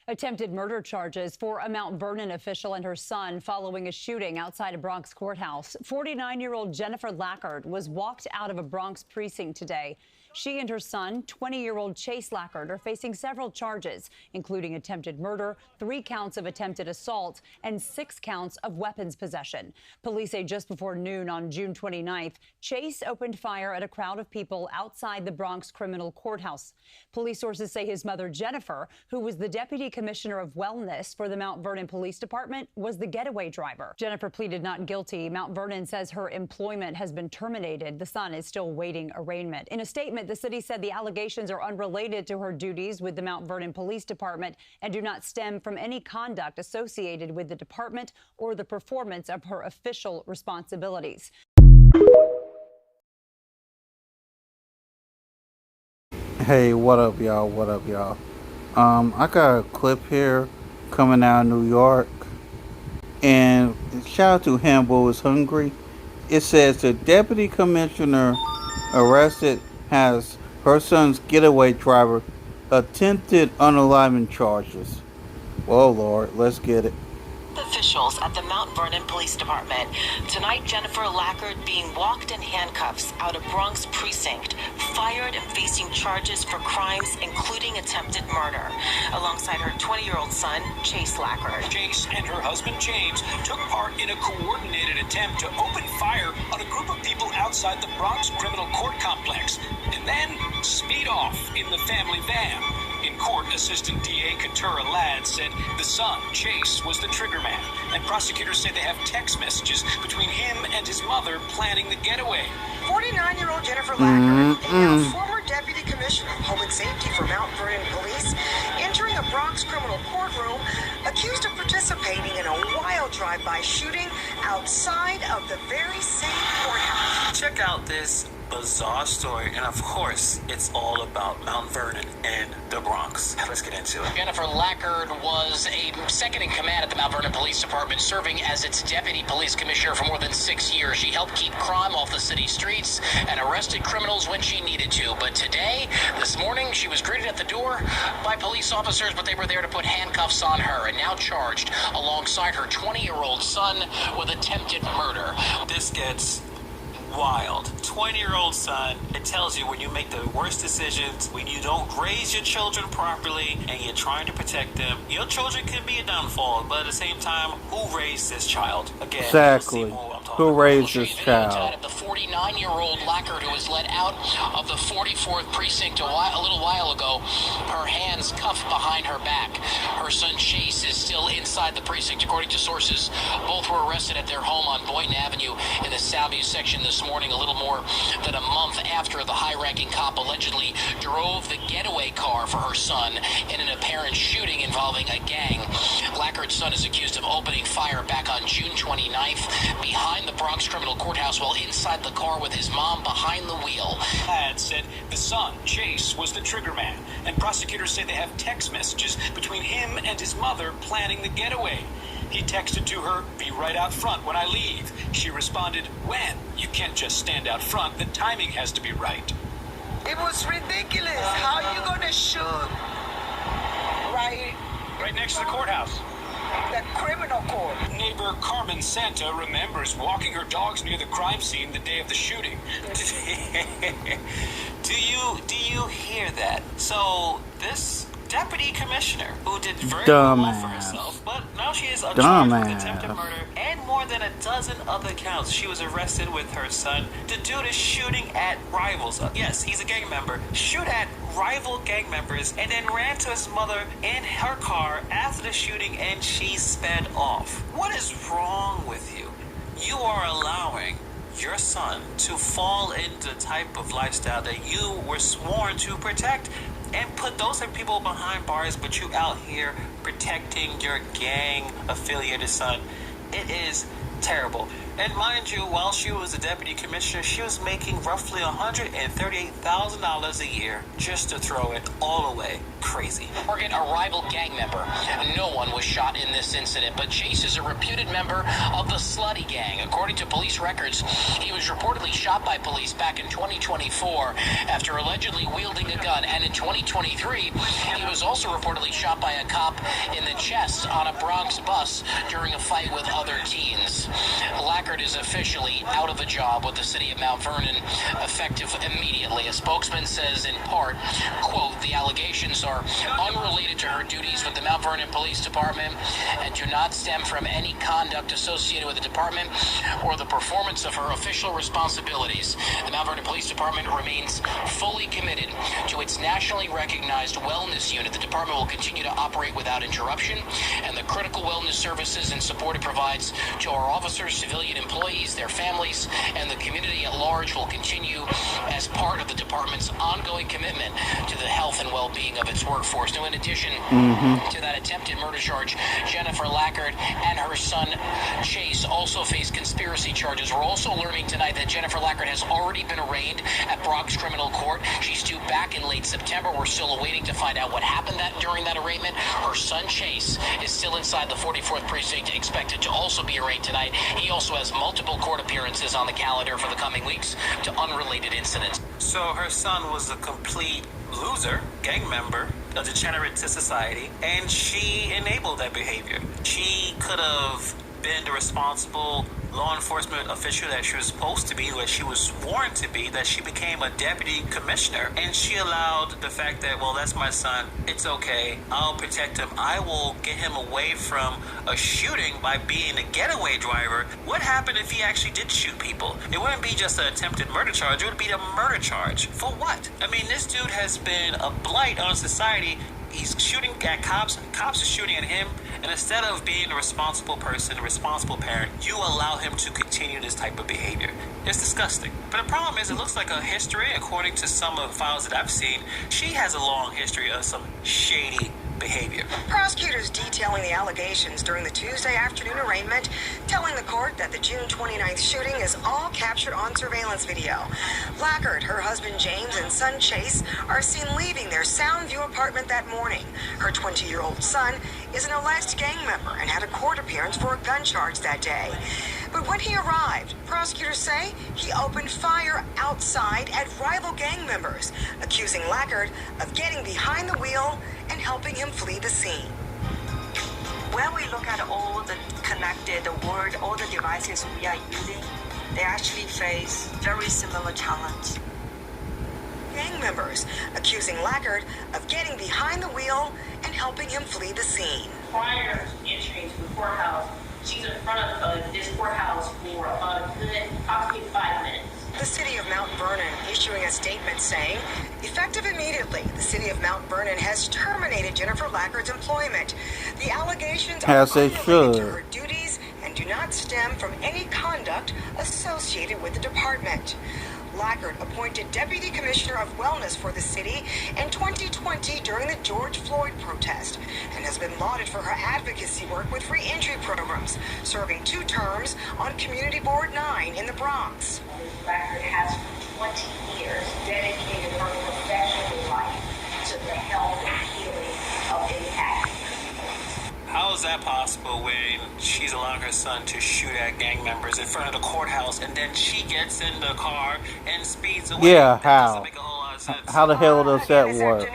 Attempted murder charges for a Mount Vernon official and her son following a shooting outside a Bronx courthouse. 49-year-old Jennifer Lackard was walked out of a Bronx precinct today. She and her son, 20-year-old Chase Lackard, are facing several charges, including attempted murder, 3 counts of attempted assault, and 6 counts of weapons possession. Police say just before noon on June 29th, Chase opened fire at a crowd of people outside the Bronx criminal courthouse. Police sources say his mother, Jennifer, who was the deputy commissioner of wellness for the Mount Vernon Police Department, was the getaway driver. Jennifer pleaded not guilty. Mount Vernon says her employment has been terminated. The son is still waiting arraignment. In a statement, the city said the allegations are unrelated to her duties with the Mount Vernon Police Department and do not stem from any conduct associated with the department or the performance of her official responsibilities. Hey, what up, y'all? What up, y'all? I got a clip here coming out of New York, and shout out to Hambo is Hungry. It says the deputy commissioner arrested has her son's getaway driver attempted unalignment charges. Oh Lord, let's get it. Officials at the Mount Vernon Police Department. Tonight, Jennifer Lackard being walked in handcuffs out of Bronx precinct, fired and facing charges for crimes including attempted murder, alongside her 20-year-old son, Chase Lackard. Chase and her husband, James, took part in a coordinated attempt to open fire on a group of people outside the Bronx criminal court complex, and then speed off in the family van. In court, Assistant DA Katura Ladd said the son, Chase, was the trigger man, and prosecutors say they have text messages between him and his mother planning the getaway. 49-year-old Jennifer Lackard, a now former deputy commissioner of public safety for Mount Vernon Police, entering a Bronx criminal courtroom, accused of participating in a wild drive-by shooting outside of the very same courthouse. Check out this bizarre story, and of course, it's all about Mount Vernon and the Bronx. Let's get into it. Jennifer Lackard was a second in command at the Mount Vernon Police Department, serving as its deputy police commissioner for more than 6 years. She helped keep crime off the city streets and arrested criminals when she needed to. But today, this morning, she was greeted at the door by police officers, but they were there to put handcuffs on her and now charged alongside her 20-year-old son with attempted murder. This gets wild. 20-year-old son, it tells you when you make the worst decisions, when you don't raise your children properly and you're trying to protect them, your children can be a downfall, but at the same time, who raised this child? Again, Exactly. Who raised this child? The 49-year-old Lackard, who was let out of the 44th precinct a little while ago, her hands cuffed behind her back. Her son Chase is still inside the precinct, according to sources. Both were arrested at their home on Boynton Avenue in the Soundview section this morning, a little more than a month after the high-ranking cop allegedly drove the getaway car for her son in an apparent shooting involving a gang. Lackard's son is accused of opening fire back on June 29th behind the Bronx criminal courthouse while inside the car with his mom behind the wheel. Ladd said the son, Chase, was the trigger man, and prosecutors say they have text messages between him and his mother planning the getaway. He texted to her, "Be right out front when I leave." She responded, "When? You can't just stand out front. The timing has to be right." It was ridiculous. How are you gonna shoot Right next to the courthouse. the criminal court? Neighbor Carmen Santa remembers walking her dogs near the crime scene the day of the shooting. Do you hear that? So this deputy commissioner who did very well for herself, but now she is charged with attempted murder and more than a dozen other counts. She was arrested with her son to do the shooting at rivals. Yes, he's a gang member. Shoot at rival gang members and then ran to his mother in her car after the shooting and she sped off. What is wrong with you? You are allowing your son to fall into the type of lifestyle that you were sworn to protect and put those people behind bars, but you out here protecting your gang affiliated son. It is Terrible. And mind you, while she was a deputy commissioner, she was making roughly $138,000 a year just to throw it all away. Crazy. Target a rival gang member. No one was shot in this incident, but Chase is a reputed member of the Slutty Gang. According to police records, he was reportedly shot by police back in 2024 after allegedly wielding a gun, and in 2023, he was also reportedly shot by a cop in the chest on a Bronx bus during a fight with other teens. Lackard is officially out of a job with the city of Mount Vernon, effective immediately. A spokesman says in part, quote, the allegations are unrelated to her duties with the Mount Vernon Police Department and do not stem from any conduct associated with the department or the performance of her official responsibilities. The Mount Vernon Police Department remains fully committed to its nationally recognized wellness unit. The department will continue to operate without interruption, and the critical wellness services and support it provides to our officers, civilian employees, their families, and the community at large will continue as part of the department's ongoing commitment to the health and well-being of its workforce. Now, in addition to that attempted murder charge, Jennifer Lackard and her son Chase also face conspiracy charges. We're also learning tonight that Jennifer Lackard has already been arraigned at Bronx Criminal Court. She's due back in late September. We're still awaiting to find out what happened during that arraignment. Her son Chase is still inside the 44th precinct, expected to also be arraigned tonight. He also has multiple court appearances on the calendar for the coming weeks to unrelated incidents. So her son was a complete loser, gang member, a degenerate to society, and she enabled that behavior. She could have been the responsible law enforcement official that she was supposed to be, that she was sworn to be, that she became a deputy commissioner, and she allowed the fact that, well, that's my son, it's okay, I'll protect him, I will get him away from a shooting by being a getaway driver. What happened if he actually did shoot people? It wouldn't be just an attempted murder charge, it would be a murder charge. For what? I mean, this dude has been a blight on society. He's shooting at cops, cops are shooting at him, and instead of being a responsible person, a responsible parent, you allow him to continue this type of behavior. It's disgusting. But the problem is, it looks like a history, according to some of the files that I've seen, she has a long history of some shady behavior. Prosecutors detailing the allegations during the Tuesday afternoon arraignment, telling the court that the June 29th shooting is all captured on surveillance video. Lackard, her husband James, and son Chase are seen leaving their Soundview apartment that morning. Her 20-year-old son is an alleged gang member and had a court appearance for a gun charge that day. But when he arrived, prosecutors say he opened fire outside at rival gang members, accusing Lackard of getting behind the wheel and helping him flee the scene. When we look at all the connected word, all the devices we are using, they actually face very similar challenge. Gang members accusing Lackard of getting behind the wheel and helping him flee the scene. Prior to entering to the courthouse, she's in front of this courthouse for about a good, approximately 5 minutes. The city of Mount Vernon issuing a statement saying, effective immediately, the city of Mount Vernon has terminated Jennifer Lackard's employment. The allegations are unrelated to her duties and do not stem from any conduct associated with the department. Lackard appointed Deputy Commissioner of Wellness for the city in 2020 during the George Floyd protest and has been lauded for her advocacy work with re-entry programs, serving 2 terms on Community Board 9 in the Bronx. Lackard has for 20 years dedicated her professional life to the health and healing of impacted communities. How is that possible when she's allowing her son to shoot at gang members in front of the courthouse, and then she gets in the car and speeds away? Yeah, that how? doesn't make a whole lot of sense. How the hell does that work?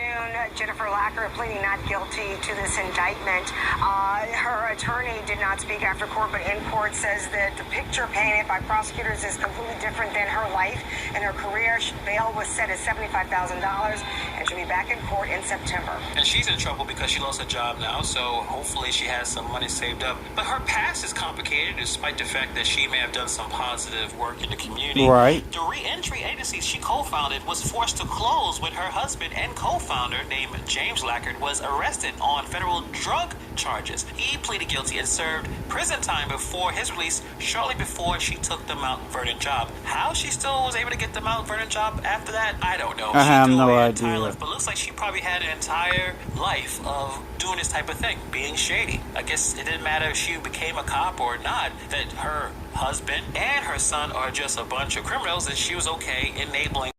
Jennifer Lackard pleading not guilty to this indictment. Her attorney did not speak after court, but in court says that the picture painted by prosecutors is completely different than her life and her career. Bail was set at $75,000 and she'll be back in court in September. And she's in trouble because she lost her job now, so hopefully she has some money saved up. But her past is complicated, despite the fact that she may have done some positive work in the community. Right. The re-entry agency she co-founded was forced to close when her husband and co-founder named named James Lackard was arrested on federal drug charges. He pleaded guilty and served prison time before his release, shortly before she took the Mount Vernon job. How she still was able to get the Mount Vernon job after that, I don't know. I have no Entire idea. life, but looks like she probably had an entire life of doing this type of thing, being shady. I guess it didn't matter if she became a cop or not, that her husband and her son are just a bunch of criminals, and she was okay enabling